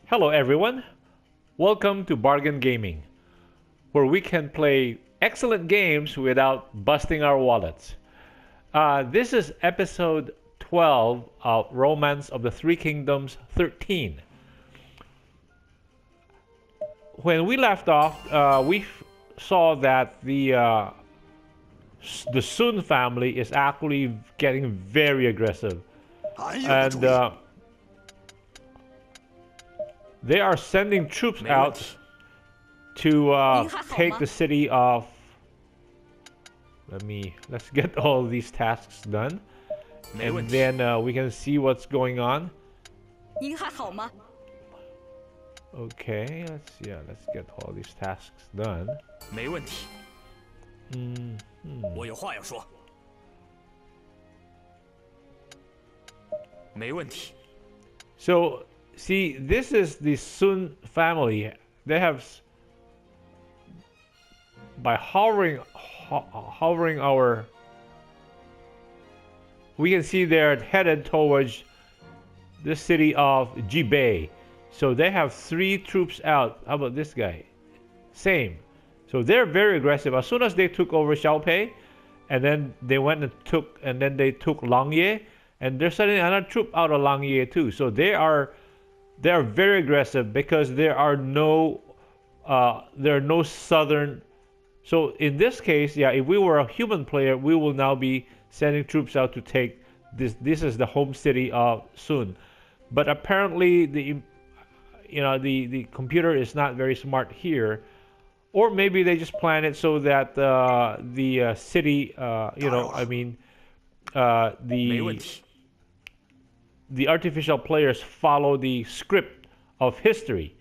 Hello everyone, welcome to Bargain Gaming, where we can play excellent games without busting our wallets. This is episode 12 of Romance of the Three Kingdoms 13. When we left off, we saw that the Sun family is actually getting very aggressive. And they are sending troops out to take the city of... Let's get all these tasks done. And then we can see what's going on. Okay, let's get all these tasks done. So, see, this is the Sun family. They have, by hovering our, we can see they're headed towards the city of Jibei. So they have 3 troops out. How about this guy? Same. So they're very aggressive. As soon as they took over Xiaopei, and then they went and then they took Langye, and they're sending another troop out of Langye too. So they are very aggressive because there are no southern. So in this case, yeah, if we were a human player, we will now be sending troops out to take this. This is the home city of Sun, but apparently the computer is not very smart here, or maybe they just plan it so that the city, the artificial players follow the script of history.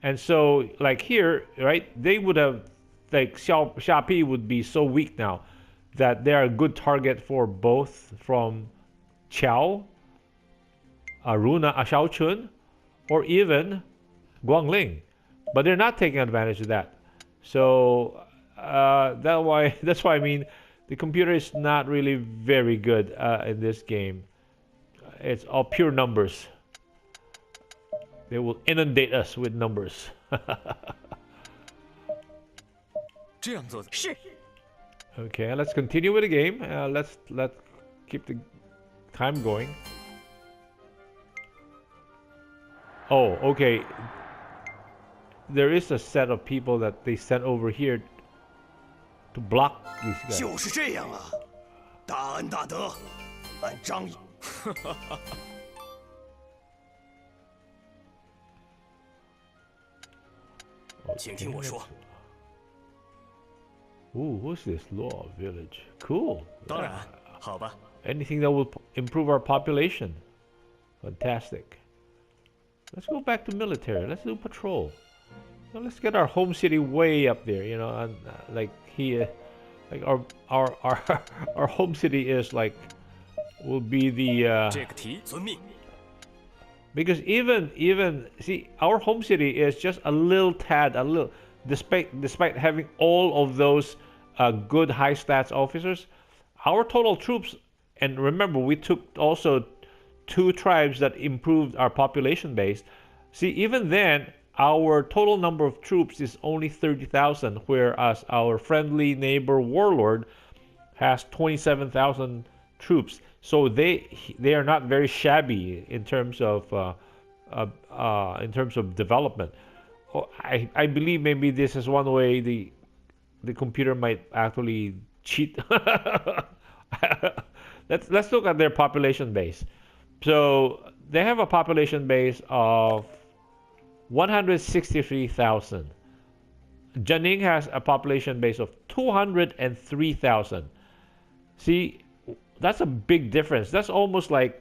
And so, like here, right, they would have, like, Xiapi would be so weak now that they are a good target for both from Qiao, Xiao Chun, or even Guangling. But they're not taking advantage of that. So, that's why I mean, the computer is not really very good in this game. It's all pure numbers. They will inundate us with numbers. Okay, let's continue with the game. Let's keep the time going. Oh, okay. There is a set of people that they sent over here to block these guys. Ooh, what's this? Law Village. Cool. Yeah. Anything that will improve our population. Fantastic. Let's go back to military. Let's do patrol. Now let's get our home city way up there. You know, and like here, like our home city is like, will be the because even see, our home city is just a little, despite having all of those good high stats officers, our total troops, and remember we took also 2 tribes that improved our population base. See, even then our total number of troops is only 30,000, whereas our friendly neighbor warlord has 27,000 troops. So they are not very shabby in terms of development. I believe maybe this is one way the computer might actually cheat. Let's look at their population base. So they have a population base of 163,000. Jianing has a population base of 203,000. See, that's a big difference. That's almost like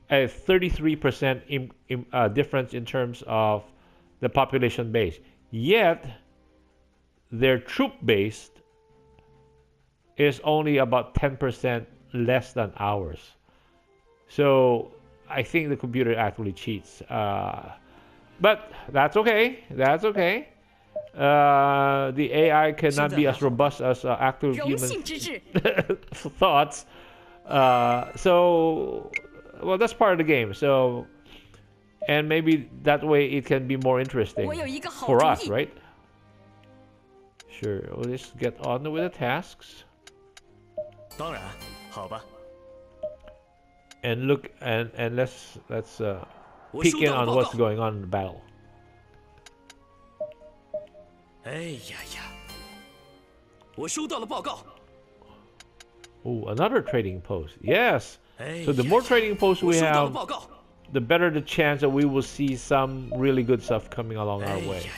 a 33% difference in terms of the population base. Yet, their troop base is only about 10% less than ours. So, I think the computer actually cheats. But that's okay. That's okay. The AI cannot be as robust as active human thoughts. So, well, that's part of the game. So, and maybe that way it can be more interesting for us, right? Sure, let's get on with the tasks. 当然，好吧。 And look, and let's peek in on what's going on in the battle. 哎呀呀！我收到了报告。 Oh, another trading post. Yes. So the more trading posts we have, the better the chance that we will see some really good stuff coming along our way.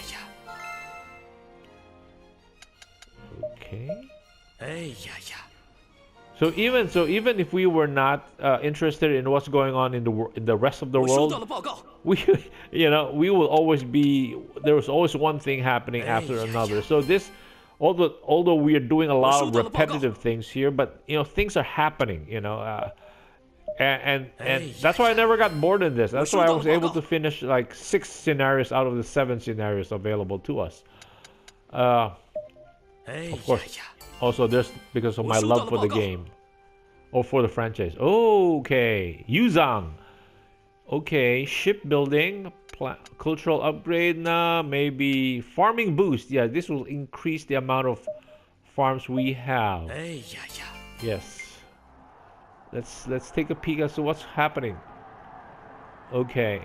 Okay. 哎呀呀！ So even if we were not interested in what's going on in the rest of the world, we we will always be, there was always one thing happening after another. So this, although we are doing a lot of repetitive things here, but things are happening, and that's why I never got bored in this. That's why I was able to finish like 6 scenarios out of the 7 scenarios available to us. Of course. Also, there's because of my love for the game, or for the franchise. Okay, Yuzang. Okay, shipbuilding, cultural upgrade. Nah, maybe farming boost. Yeah, this will increase the amount of farms we have. Yes. Let's take a peek as to what's happening. Okay.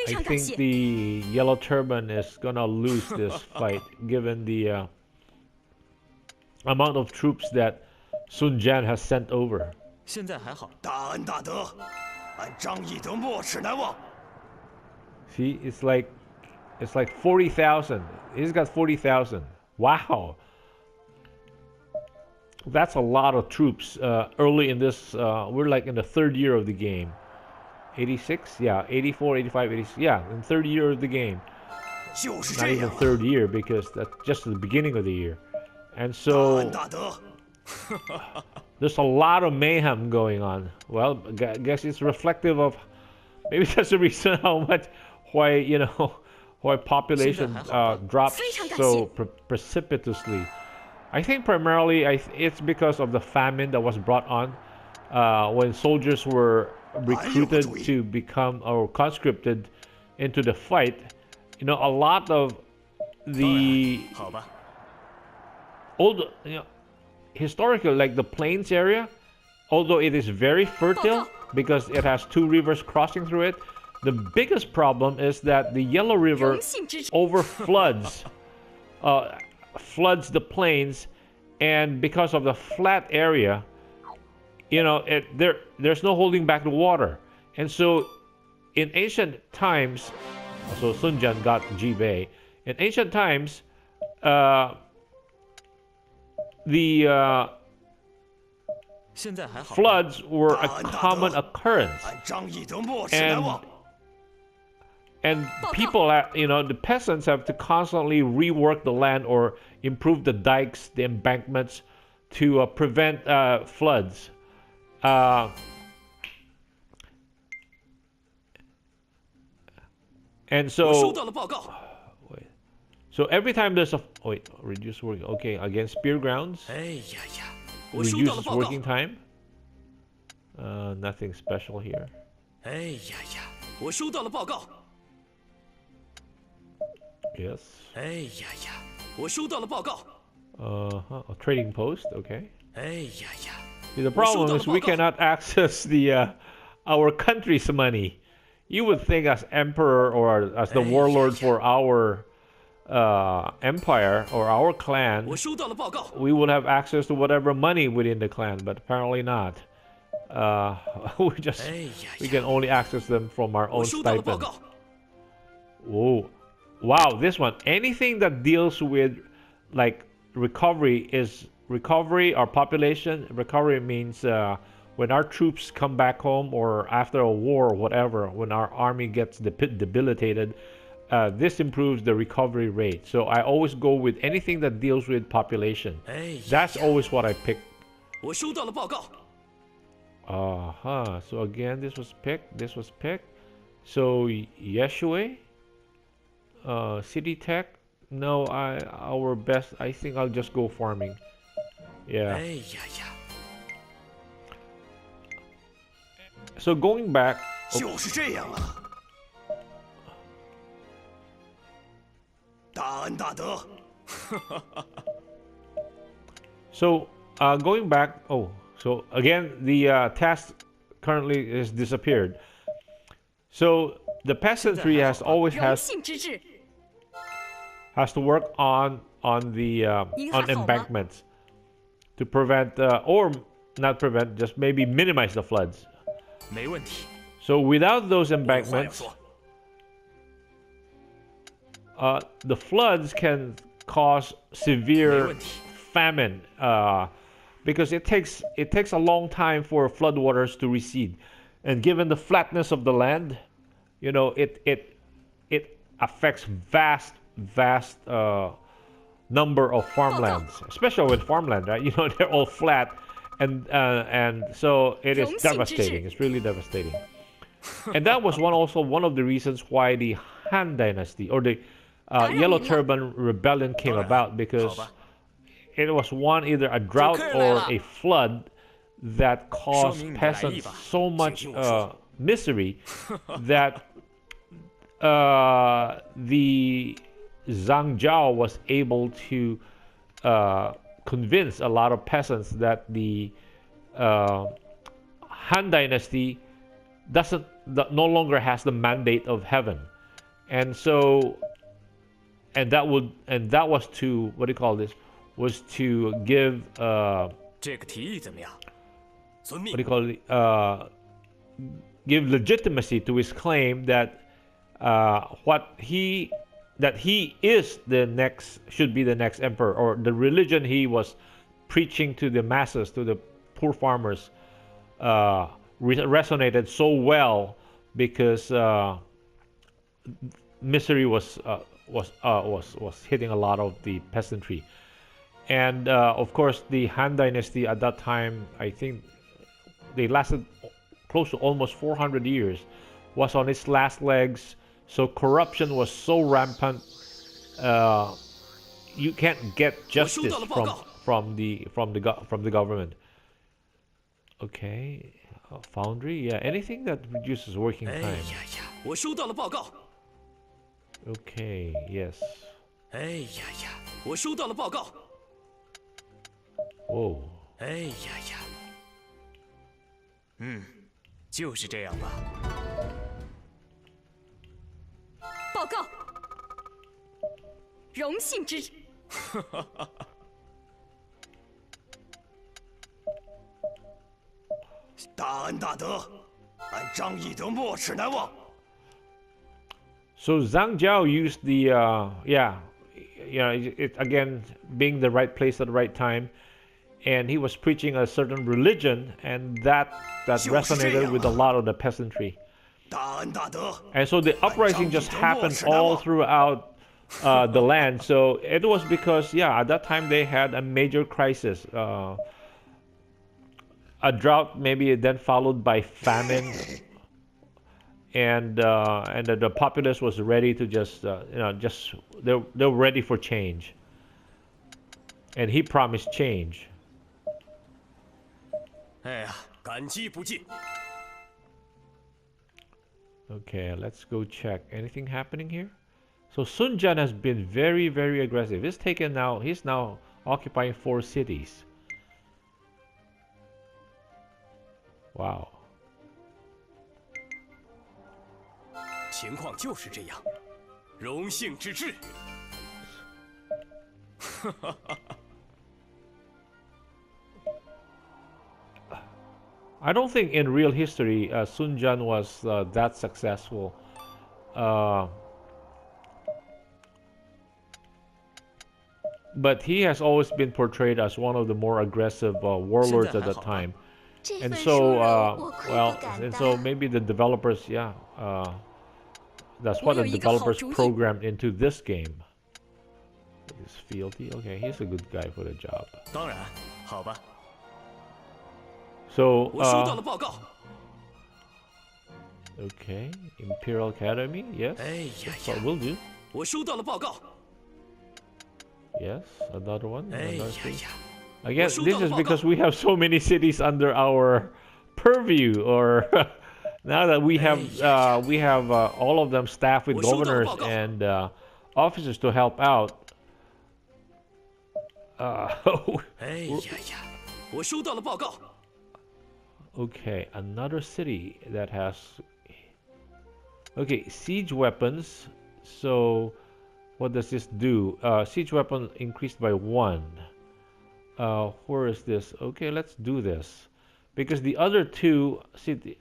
I think the Yellow Turban is gonna lose this fight, given the amount of troops that Sun Jian has sent over. 现在还好。 大恩大德，俺张翼德没齿难忘。 See, it's like 40,000. He's got 40,000. Wow. That's a lot of troops early in this. We're like in the 3rd year of the game. 86? Yeah, 84, 85, 86. Yeah, in 3rd year of the game. Not even 3rd year, because that's just the beginning of the year. And so there's a lot of mayhem going on. Well, I guess it's reflective of, maybe that's the reason why population drops so precipitously. I think primarily it's because of the famine that was brought on when soldiers were recruited to become or conscripted into the fight. A lot of the old, historically, like the plains area, although it is very fertile because it has 2 rivers crossing through it, the biggest problem is that the Yellow River overfloods, floods the plains, and because of the flat area, there's no holding back the water. And so in ancient times, so Sun Jian got Jibei. In ancient times, the floods were a common occurrence. And people, the peasants have to constantly rework the land or improve the dikes, the embankments to prevent floods. And so, so every time there's a reduce working. Okay, against spear grounds, reduces working time. Nothing special here. Yes. A trading post. Okay. See, the problem is we cannot access the our country's money. You would think as emperor or as the warlord for our empire or our clan, we would have access to whatever money within the clan, but apparently not. We can only access them from our own stipend. Whoa. Wow, this one. Anything that deals with like recovery or population. Recovery means when our troops come back home or after a war or whatever, when our army gets debilitated, this improves the recovery rate. So I always go with anything that deals with population. That's always what I pick. So again, this was picked. So Yeshua, City Tech. No, our best. I think I'll just go farming. Yeah. So going back, 就是这样啊！大恩大德， so going back. Oh, so again, the task currently is disappeared. So the peasantry has always 荣幸之治， has to work on the on embankments to prevent or not prevent, just maybe minimize the floods. 没问题。 So without those 有话要 embankments, 说， the floods can cause 没 severe 问题。 famine because it takes a long time for floodwaters to recede, and given the flatness of the land, you know it affects vast number of farmlands, especially with farmland, right? You know, they're all flat, and so it is devastating. It's really devastating. And that was one of the reasons why the Han Dynasty or the Yellow Turban Rebellion came about, because it was either a drought or a flood that caused peasants so much misery that the Zhang Jiao was able to convince a lot of peasants that the Han Dynasty no longer has the mandate of heaven, and so that was to, what do you call this? Was to give 这个提议怎么样？遵 what 命 do。you call it? Give legitimacy to his claim that that he is should be the next emperor, or the religion he was preaching to the masses, to the poor farmers, resonated so well because misery was hitting a lot of the peasantry. And of course, the Han Dynasty at that time, I think they lasted close to almost 400 years, was on its last legs. So corruption was so rampant, you can't get justice from the government. Okay, foundry, yeah, anything that reduces working 哎 time. 呀呀，我收到了报告。 Okay, yes. 哎呀呀，我收到了报告。 Whoa. 哎呀呀，就是这样吧。 报告，荣幸之至。 大恩大德，俺张翼德没齿难忘。 So Zhang Jiao used the it again, being the right place at the right time, and he was preaching a certain religion, and that resonated with a lot of the peasantry. 大恩大德， And so the uprising just happened all throughout the land. So it was because, at that time they had a major crisis, a drought, maybe then followed by famine, and the populace was ready to they're ready for change. And he promised change. 哎呀，感激不尽。 Okay, let's go check. Anything happening here? So Sun Jian has been very, very aggressive. He's now occupying 4 cities. Wow. 情况就是这样，荣幸之至。 I don't think in real history Sun Jian was that successful. But he has always been portrayed as one of the more aggressive warlords at that time. And so, maybe the developers, that's what the developers programmed into this game. This fealty, okay, he's a good guy for the job. 当然，好吧。 So, 我收到了报告。 okay, Imperial Academy, yes, 哎呀 that's 呀 what，we'll do. 我收到了报告。 Yes, another one. 哎 Another 呀 thing. 呀， Again, this is because we have so many cities under our purview, or Now that we have all of them staffed with governors and officers to help out. 哎呀呀，我收到了报告。 Okay, another city that has okay siege weapons. So what does this do? Siege weapon increased by 1. Where is this? Okay, let's do this because the other two city.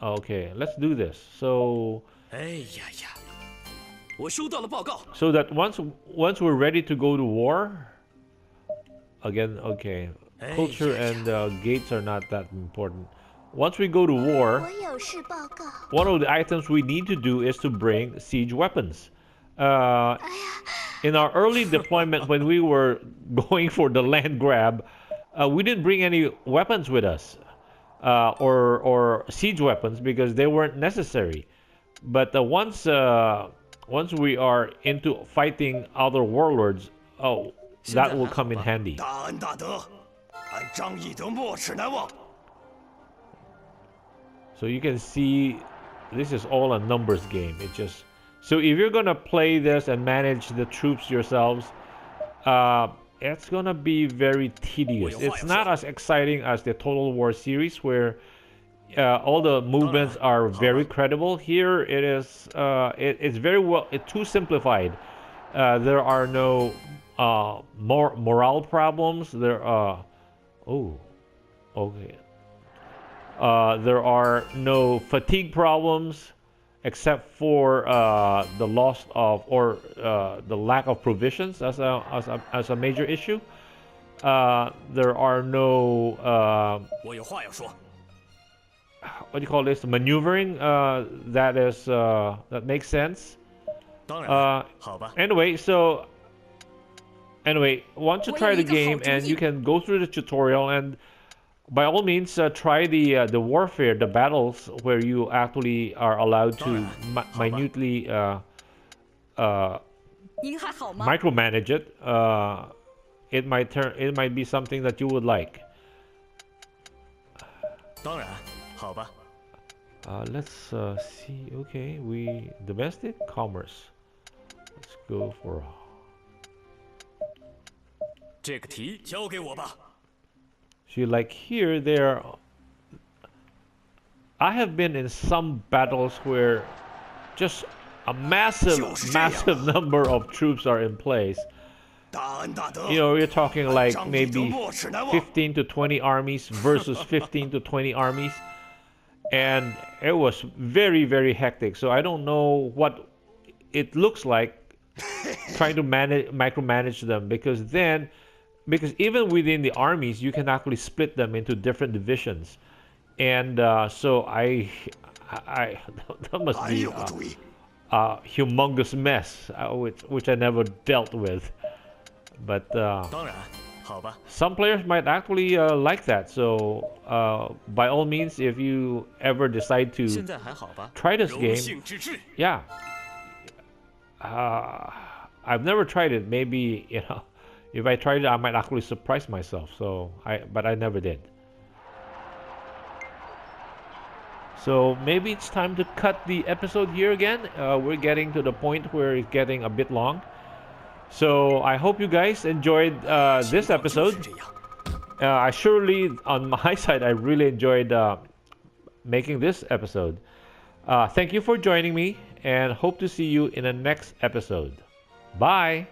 Okay, let's do this. So 哎呀呀，我收到了报告。 so that once we're ready to go to war again. Okay, culture and gates are not that important. Once we go to war, 我有事报告。 one of the items we need to do is to bring siege weapons. In our early deployment, when we were going for the land grab, we didn't bring any weapons with us, or siege weapons because they weren't necessary. But once we are into fighting other warlords, oh, that will come in handy. 大恩大德，俺张翼德没齿难忘。 So you can see this is all a numbers game. It just so if you're gonna play this and manage the troops yourselves, it's gonna be very tedious. It's not as exciting as the Total War series where all the movements are very credible. Here it is. It's very well. It's too simplified. There are no more morale problems. There are. Oh, okay. There are no fatigue problems except for the loss of or the lack of provisions as a major issue. There are no 我有话要说。 what do you call this maneuvering that makes sense. 当然，好吧。 Anyway, once you try the game and you can go through the tutorial and by all means try the warfare, the battles where you actually are allowed to minutely 您还好吗？ micromanage it. It might be something that you would like. 当然，好吧。 Let's see. Okay, we domestic commerce. Let's go for. 这个题交给我吧。 See, like here, I have been in some battles where just a massive number of troops are in place. 大恩大德， You know, you're talking like 张翼德 maybe 没齿难忘。 15 to 20 armies versus 15 to 20 armies. And it was very, very hectic. So I don't know what it looks like trying to micromanage them because even within the armies, you can actually split them into different divisions. And so that must 俺 be 有个主意， a humongous mess, which I never dealt with. But 当然，好吧。 some players might actually like that. So by all means, if you ever decide to 现在还好吧？ try this 荣 game, 幸之至。 yeah. I've never tried it. Maybe if I tried it, I might actually surprise myself. But I never did. So maybe it's time to cut the episode here again. We're getting to the point where it's getting a bit long. So I hope you guys enjoyed this 情况就是 episode. 这样。 I surely, on my side, I really enjoyed making this episode. Thank you for joining me, and hope to see you in the next episode. Bye.